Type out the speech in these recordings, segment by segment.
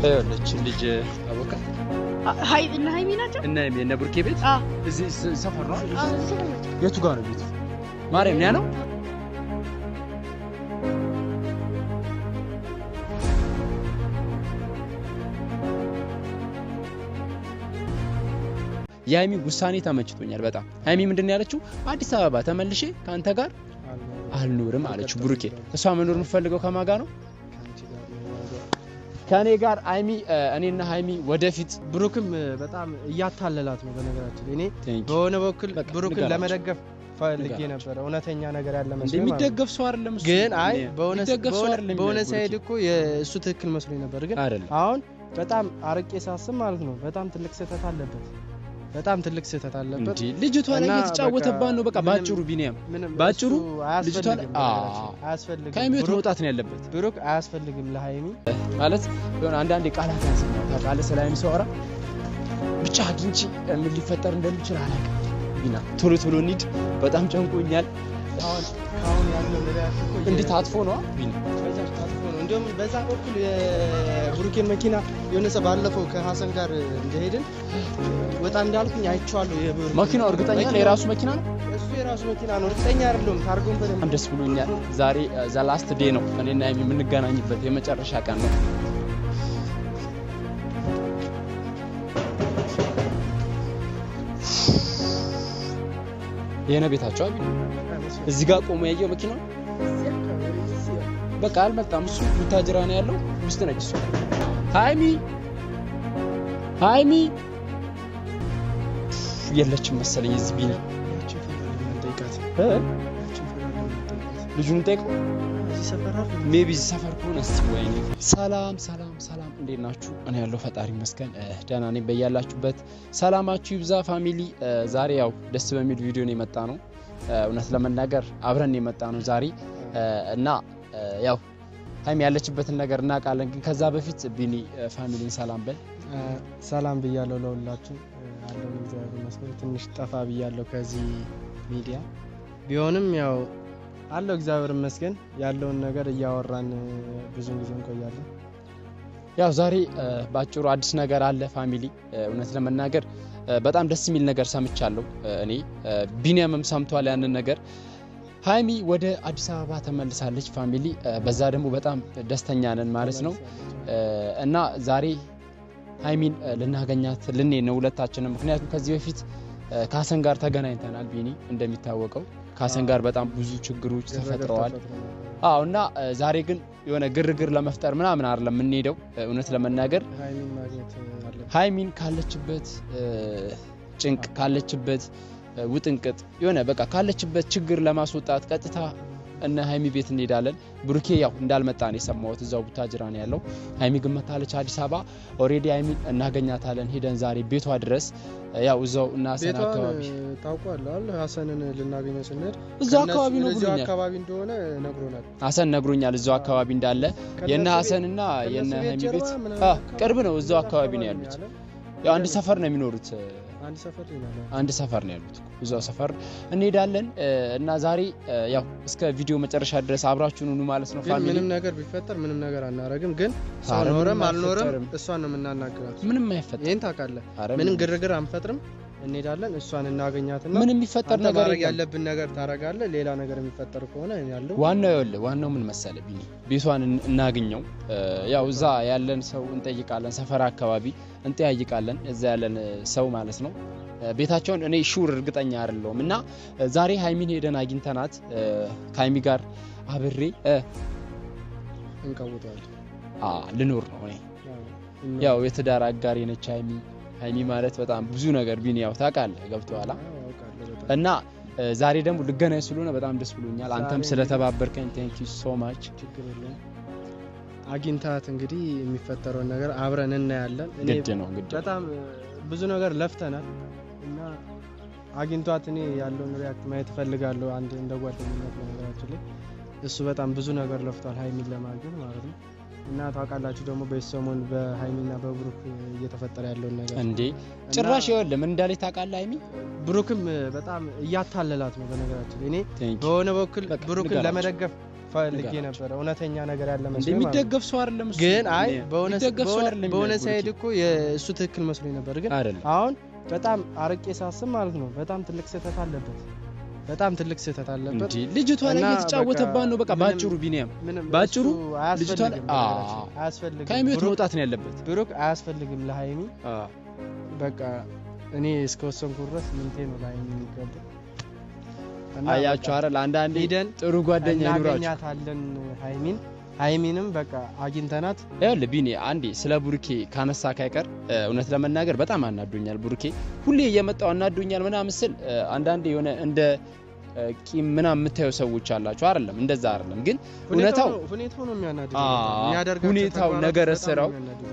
እልች ልጅ አወቀ እና ሃይሚ ናቸው እና ብሩኬ ቤት እዚህ ሰፈር ነው የቱ ጋር ነው ቤት ማርያም ያ ነው የሃይሚ ውሳኔ ተመችቶኛል በጣም ሃይሚ ምንድነው ያለችው አዲስ አበባ ተመልሼ ካንተ ጋር አልኖርም አለች ብሩኬ እሷ መኖር የምትፈልገው ከማጋ ነው ከኔ ጋር ሃይሚ እኔና ሃይሚ ወደፊት ብሩክም በጣም እያታለላት ነው በነገራችን እኔ በሆነ በኩል ብሩክን ለመደገፍ ፈልጌ ነበር እውነተኛ ነገር ያለ መስሎኝ የሚደገፍ ሰው አይደለም እሱ ግን አይ በሆነ ሳይድ እኮ የእሱ ትክክል መስሎኝ ነበር ግን አሁን በጣም አርቄ ሳስብ ማለት ነው በጣም ትልቅ ስህተት አለበት እንዴ ልጅቷ ላይ እየተጫወተባን ነው በቃ ባጭሩ ቢኒያም ባጭሩ ልጅቷ አያስፈልግም ከሃይሚ መውጣት ነው ያለበት ብሩክ አያስፈልግም ለሃይሚ ማለት የሆነ አንዳንዴ ቃላት ያንስና ታውቃለህ ስለ ሃይሚ ሰው አራ ብቻ አግኝቼ ምን ሊፈጠር እንደሚችል አላውቅም ቢና ቶሎ እንሂድ በጣም ጨንቆኛል አሁን ያለው ለያችሁ እንዴት አጥፎ ነው ቢና እንደውም በዛ በኩል የብሩኬን መኪና የሆነ ሰው ባለፈው ከሐሰን ጋር እንደሄድን ወጣ እንዳልኩኝ አይቻለሁ መኪናው እርግጠኛ ነው የራሱ መኪና ነው እሱ የራሱ መኪና ነው እርግጠኛ አይደለም ታርጎን በደንብ ደስ ብሎኛል ዛሬ ዘ ላስት ዴይ ነው እኔና ሃይሚ የምንገናኝበት የመጨረሻ ቀን ነው የኔ ቤታቸው አቢ እዚህ ጋር ቆሞ ያየው መኪናው በቃ አልመጣም እሱ ቡታጅራ ነው ያለው ውስጥ ነች እሱ ሃይሚ የለችም መሰለኝ እዚህ ቢኒ ልጁን ጠይቀው እዚህ ሰፈር አይደል ሜቢ እዚህ ሰፈር ከሆነ እስቲ ወይኔ ሰላም እንዴት ናችሁ እኔ ያለው ፈጣሪ መስገን ደህና ነኝ በያላችሁበት ሰላማችሁ ይብዛ ፋሚሊ ዛሬ ያው ደስ በሚል ቪዲዮ ነው የመጣ ነው እውነት ለመናገር አብረን የመጣ ነው ዛሬ እና ያው ሃይሚ ያለችበትን ነገር እናውቃለን ግን ከዛ በፊት ቢኒ ፋሚሊን ሰላም በል ሰላም ብያለሁ ለሁላችሁ አለው እግዚአብሔር ይመስገን ትንሽ ጠፋ ብያለሁ ከዚህ ሚዲያ ቢሆንም ያው አለው እግዚአብሔር ይመስገን ያለውን ነገር እያወራን ብዙ ጊዜ እንቆያለን ያው ዛሬ ባጭሩ አዲስ ነገር አለ ፋሚሊ እውነት ለመናገር በጣም ደስ የሚል ነገር ሰምቻለሁ እኔ ቢኒያምም ሰምቷል ያንን ነገር ሃይሚ ወደ አዲስ አበባ ተመልሳለች ፋሚሊ በዛ ደግሞ በጣም ደስተኛ ነን ማለት ነው እና ዛሬ ሃይሚን ልናገኛት ልንሄድ ነው ሁለታችንም ምክንያቱም ከዚህ በፊት ከሐሰን ጋር ተገናኝተናል ቢኒ እንደሚታወቀው ከሐሰን ጋር በጣም ብዙ ችግሮች ተፈጥረዋል እና ዛሬ ግን የሆነ ግርግር ለመፍጠር ምናምን አይደለም የምንሄደው እውነት ለመናገር ሃይሚን ካለችበት ጭንቅ ካለችበት ውጥንቅጥ የሆነ በቃ ካለችበት ችግር ለማስወጣት ቀጥታ እና ሃይሚ ቤት እንሄዳለን ብሩኬ ያው እንዳልመጣ ነው የሰማሁት እዛው ቡታጅራ ነው ያለው ሃይሚ ግን መታለች አዲስ አበባ ኦሬዲ ሃይሚ እናገኛታለን ሄደን ዛሬ ቤቷ ድረስ ያው እዛው እና ሐሰን አካባቢ ታውቃለህ ሐሰንን ልናገኘው ስንሄድ እዛው አካባቢ ነው እዛው አካባቢ እንደሆነ ነግሮናል ሐሰን ነግሮኛል እዛው አካባቢ እንዳለ የና ሐሰንና የና ሃይሚ ቤት ቅርብ ነው እዛው አካባቢ ነው ያሉት ያው አንድ ሰፈር ነው የሚኖሩት አንድ ሰፈር ነው ያሉት እዛው ሰፈር እንሄዳለን እና ዛሬ ያው እስከ ቪዲዮ መጨረሻ ድረስ አብራችሁን ሁኑ ማለት ነው ፋሚሊ ምንም ነገር ቢፈጠር ምንም ነገር አናረግም ግን ሳኖርም አልኖርም እሷን ነው የምናናግራት ምንም አይፈጠር ይሄን ታውቃለህ ምንም ግርግር አንፈጥርም እንሄዳለን እሷን እናገኛትና ምንም የሚፈጠር ነገር ያለብን ነገር ታረጋለህ ሌላ ነገር የሚፈጠር ከሆነ ያለው ዋናው ምን መሰለህ ቢኒ ቤቷን እናገኘው ያው እዛ ያለን ሰው እንጠይቃለን ሰፈር አካባቢ እንጠያይቃለን እዛ ያለን ሰው ማለት ነው ቤታቸውን እኔ ሹር እርግጠኛ አይደለሁም እና ዛሬ ሃይሚን ሄደን አግኝተናት ከሃይሚ ጋር አብሬ እንቀውጣለን ልኖር ነው እኔ ያው የትዳር አጋሪ ነች ሃይሚ ማለት በጣም ብዙ ነገር ቢኒ ያው ታውቃለህ ገብቶሃል እና ዛሬ ደግሞ ልገናኝ ስለሆነ በጣም ደስ ብሎኛል አንተም ስለተባበርከኝ ቴንክ ዩ ሶ ማች አግኝታት እንግዲህ የሚፈጠረው ነገር አብረን እናያለን እኔ በጣም ብዙ ነገር ለፍተናል እና አግኝቷት እኔ ያለውን ሪአክት ማየት ፈልጋለሁ አንድ እንደ ጓደኝነት ነገራችን ላይ እሱ በጣም ብዙ ነገር ለፍቷል ሃይሚን ለማግኘት ማለት ነው እና ታውቃላችሁ ደግሞ በሰሞን በሃይሚና በብሩክ እየተፈጠረ ያለው ነገር እንዴ ጭራሽ ይወል ምን እንዳለ ታውቃለህ ሃይሚ ብሩክም በጣም እያታለላት ነው በነገራችን እኔ በሆነ በኩል ብሩክን ለመደገፍ ፈልጌ ነበር እውነተኛ ነገር ያለ መስሎኝ የሚደገፍ ሰው አይደለም እሱ ግን አይ በእውነት ሳይድ እኮ የእሱ ትክክል መስሎኝ ነበር ግን አሁን በጣም አርቄ ሳስብ ማለት ነው በጣም ትልቅ ስህተት አለበት እንዴ ልጅቷ ላይ እየተጫወተባት ነው በቃ ባጭሩ ቢኒያም ባጭሩ ልጅቷ አያስፈልግም ከሃይሚት መውጣት ነው ያለበት ብሩክ አያስፈልግም ለሃይሚ በቃ እኔ እስከወሰንኩ ድረስ ምንቴ ነው ለሃይሚ የሚገባው አያችሁ አይደል አንዳንዴ ጥሩ ጓደኛ ይኖራችሁ እናገኛታለን ሃይሚንም በቃ አግኝተናት ያለ ቢኒ አንዴ ስለ ቡርኬ ካነሳ ካይቀር እውነት ለመናገር በጣም አናዶኛል ቡርኬ ሁሌ እየመጣው አናዶኛል ምናምን ስል አንዳንዴ የሆነ እንደ ቂም ምናምን የምታየው ሰዎች አላችሁ አይደለም እንደዛ አይደለም ግን ሁኔታው ነው የሚያናድደው ሁኔታው ነገር ስራው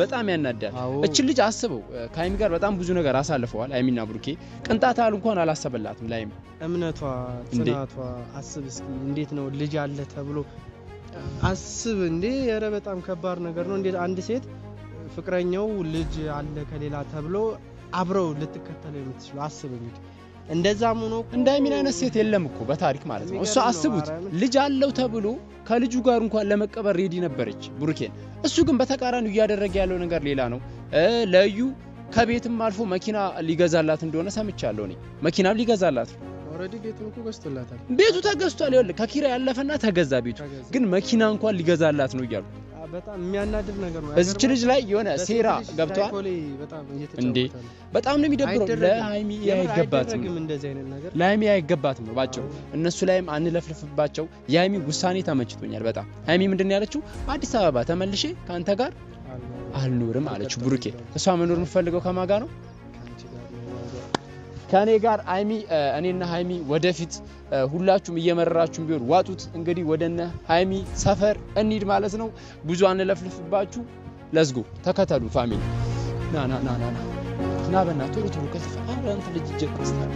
በጣም ያናዳል እቺ ልጅ አስበው ከሃይሚ ጋር በጣም ብዙ ነገር አሳልፈዋል ሃይሚና ቡርኬ ቅንጣት አል እንኳን አላሰበላትም ላይም እምነቷ ጽናቷ አስብ እስኪ እንዴት ነው ልጅ አለ ተብሎ አስብ እንዴ ያረ በጣም ከባድ ነገር ነው እንዴ አንድ ሴት ፍቅረኛው ልጅ አለ ከሌላ ተብሎ አብረው ልትከተለው የምትችለው አስብ እንዴ እንደዛም ሆኖ እንዳይሚን አይነት ሴት የለም እኮ በታሪክ ማለት ነው እሱ አስቡት ልጅ አለው ተብሎ ከልጁ ጋር እንኳን ለመቀበር ሬዲ ነበረች ቡርኬን እሱ ግን በተቃራኒው እያደረገ ያለው ነገር ሌላ ነው ለዩ ከቤትም አልፎ መኪና ሊገዛላት እንደሆነ ሰምቻለሁ እኔ መኪናም ሊገዛላት ኦሬዲ ቤቱን እኮ ገዝቶላታል ቤቱ ተገዝቷል ይኸውልህ ከኪራ ያለፈና ተገዛ ቤቱ ግን መኪና እንኳን ሊገዛላት ነው ይያሉ በጣም የሚያናድድ ነገር ነው እዚች ልጅ ላይ የሆነ ሴራ ገብቷል እንዴ በጣም ነው የሚደብረው ለሃይሚ አይገባትም እንደዚህ አይነት ነገር ለሃይሚ አይገባትም ነው ባጭሩ እነሱ ላይም አንለፍልፍባቸው የሃይሚ ውሳኔ ተመችቶኛል በጣም ሃይሚ ምንድነው ያለችው አዲስ አበባ ተመልሼ ካንተ ጋር አልኖርም አለች ቡርኬ እሷ መኖር የምትፈልገው ከማጋ ነው ከኔ ጋር ሃይሚ እኔና ሃይሚ ወደፊት ሁላችሁም እየመረራችሁም ቢሆን ዋጡት እንግዲህ ወደነ ሃይሚ ሰፈር እንሂድ ማለት ነው ብዙ አንለፍልፍባችሁ ለዝጎ ተከተሉ ፋሚሊ ና በእናትህ ቶሎ ከተፈአራንት ልጅ ጀክስታል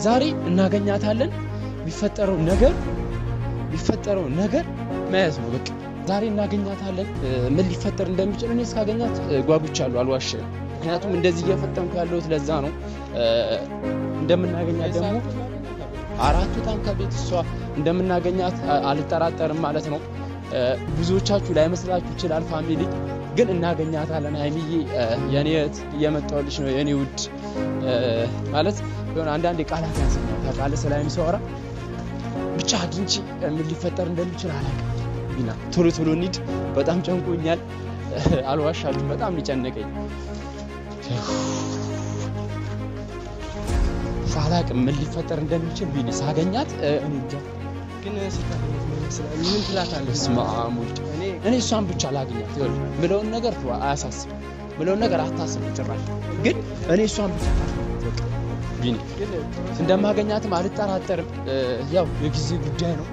ዛሬ እናገኛታለን የሚፈጠረው ነገር ማየት ነው በቃ ዛሬ እናገኛታለን ምን ሊፈጠር እንደሚችል እኔ እስካገኛት ጓጉቻለሁ አልዋሽም ምክንያቱም እንደዚህ እየፈጠንኩ ያለሁት ለዛ ነው እንደምናገኛት ደግሞ አራቱ ታም ከቤት እሷ እንደምናገኛት አልጠራጠርም ማለት ነው ብዙዎቻችሁ ላይ መስላችሁ ይችላል ፋሚሊ ግን እናገኛታለን ሃይሚዬ የኔት እየመጣሁልሽ ነው የኔ ውድ ማለት የሆነ አንዳንዴ ቃላት ያንሰኛል ታውቃለህ ሰላም ሲወራ ብቻ አግኝቼ ምን ሊፈጠር እንደሚችል አላውቅም ቢና ቶሎ እንሂድ በጣም ጨንቆኛል አልዋሻችሁ በጣም ሊጨነቀኝ ሳላቅ ምን ሊፈጠር እንደሚችል ቢኒ ሳገኛት እንጃ ግን ምን ትላታለህ ስማሙል እኔ እሷን ብቻ ላገኛት ይወል ምለውን ነገር አያሳስብ ምለውን ነገር አታስብ ጭራሽ ግን እኔ እሷን ብቻ በቃ ቢኒ እንደማገኛትም አልጠራጠርም ያው የጊዜ ጉዳይ ነው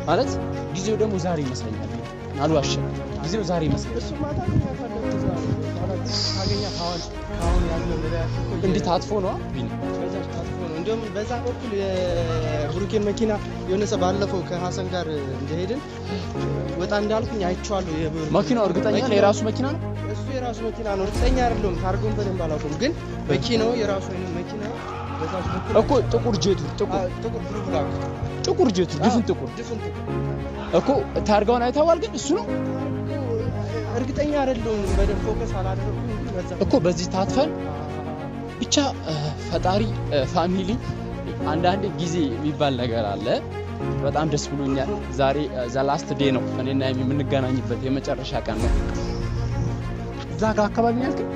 ማለት ጊዜው ደግሞ ዛሬ ይመስለኛል አልዋሽም ጊዜው ዛሬ ይመስለኛል እሱ ማታገኛ ካሁን ያለው ለያት እኮ እንዴት አጥፎ ነው ቢኒ በዛች አጥፎ ነው እንደውም በዛ በኩል የቡርኬን መኪና የሆነ ሰው ባለፈው ከሐሰን ጋር እንደሄድን ወጣ እንዳልኩኝ አይቼዋለሁ መኪናው እርግጠኛ ነው የራሱ መኪና ነው እሱ የራሱ መኪና ነው እርግጠኛ አይደለም ታርጎን በደንብ አላውቅም ግን መኪናው የራሱ መኪና በዛች በኩል እኮ ጥቁር ጄቱ ጥቁር ጄቱ ድፍን ጥቁር እኮ ታርጋውን አይተዋል ግን እሱ ነው እርግጠኛ አይደለም በደንብ ፎከስ አላደረኩም እኮ በዚህ ታጥፈን ብቻ ፈጣሪ ፋሚሊ አንዳንድ ጊዜ የሚባል ነገር አለ በጣም ደስ ብሎኛል ዛሬ ዘ ላስት ዴይ ነው እኔና የምንገናኝበት የመጨረሻ ቀን ነው እዛ ጋር አካባቢ ነው ያልከኝ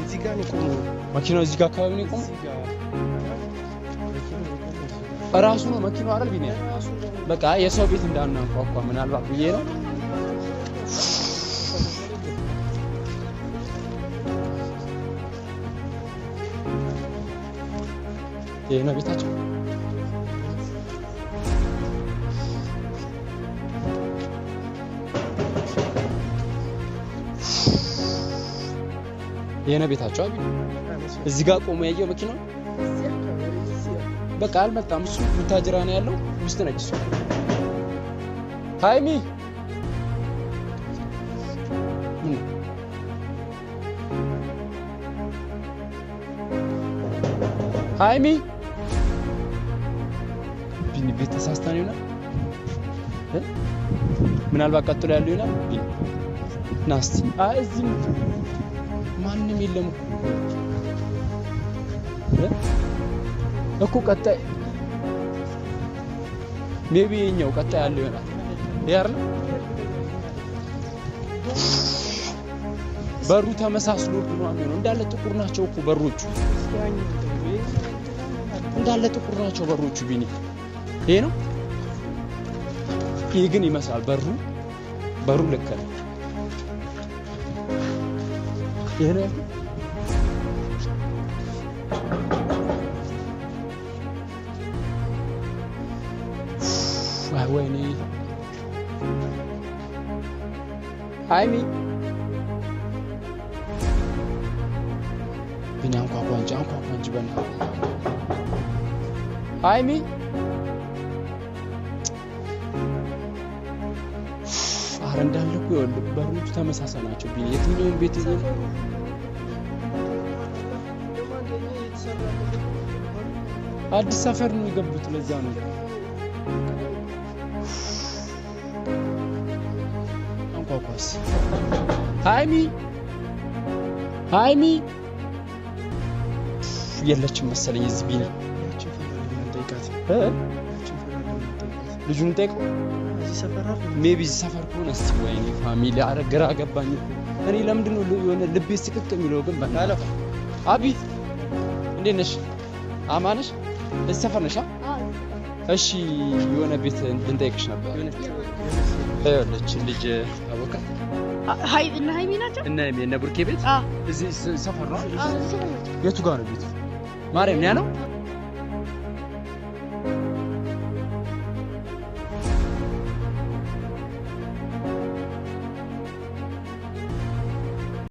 እዚህ ጋር ነው ቆሞ መኪናው እዚህ ጋር አካባቢ ነው ቆሞ ራሱ ነው መኪናው አይደል ቢኒያ በቃ የሰው ቤት እንዳናንኳኳ ምናልባት ብዬ ነው ይሄ ነው ቤታቸው ይሄ ነው ቤታቸው አቢ እዚህ ጋር ቆሞ ያየው መኪናው በቃ አልመጣም እሱ ሙታጅራ ነው ያለው ውስጥ ነች እሱ ሃይሚ ሃይሚ ቤት ተሳስተን ይሆናል ምናልባት ቀጥሎ ያለው ይሆናል ናስቲ እዚህ ማንንም የለም እኮ ቀጣይ ሜቢ የኛው ቀጣይ ያለው ይሆናል ያርነ በሩ ተመሳስሎ ነው የሚሆነው እንዳለ ጥቁር ናቸው እኮ በሮቹ እንዳለ ጥቁር ናቸው በሮቹ ቢኒ ይሄ ነው ይሄ ግን ይመስላል በሩ ልክ ነው ይሄ ነው ወይኔ ሃይሚ ቢኒ አንኳኳንጂ በና ሃይሚ እንዳለ እኮ ይኸውልህ በሮቹ ተመሳሳይ ናቸው ቢኒ የትኛውን ቤት ይዘው አዲስ ሰፈር ነው የገቡት ለዛ ነው አንኳኳስ ሃይሚ የለችም መሰለኝ እዚህ ቢኒ ልጁን ጠይቀው ሜቢ ሰፈር ከሆነ እስቲ ወይኔ ፋሚሊ አረግራ ገባኝ እኔ ለምንድን ነው የሆነ ልቤ ስቅቅ የሚለው ግን ባላለ አቢ እንዴት ነሽ አማነሽ እዚህ ሰፈር ነሽ እሺ የሆነ ቤት እንጠይቅሽ ነበር እለች ልጅ አወቃ ሃይና ሃይሚ ናቸው እና ቡርኬ ቤት እዚህ ሰፈር ነው የቱ ጋር ነው ቤት ማርያም ያ ነው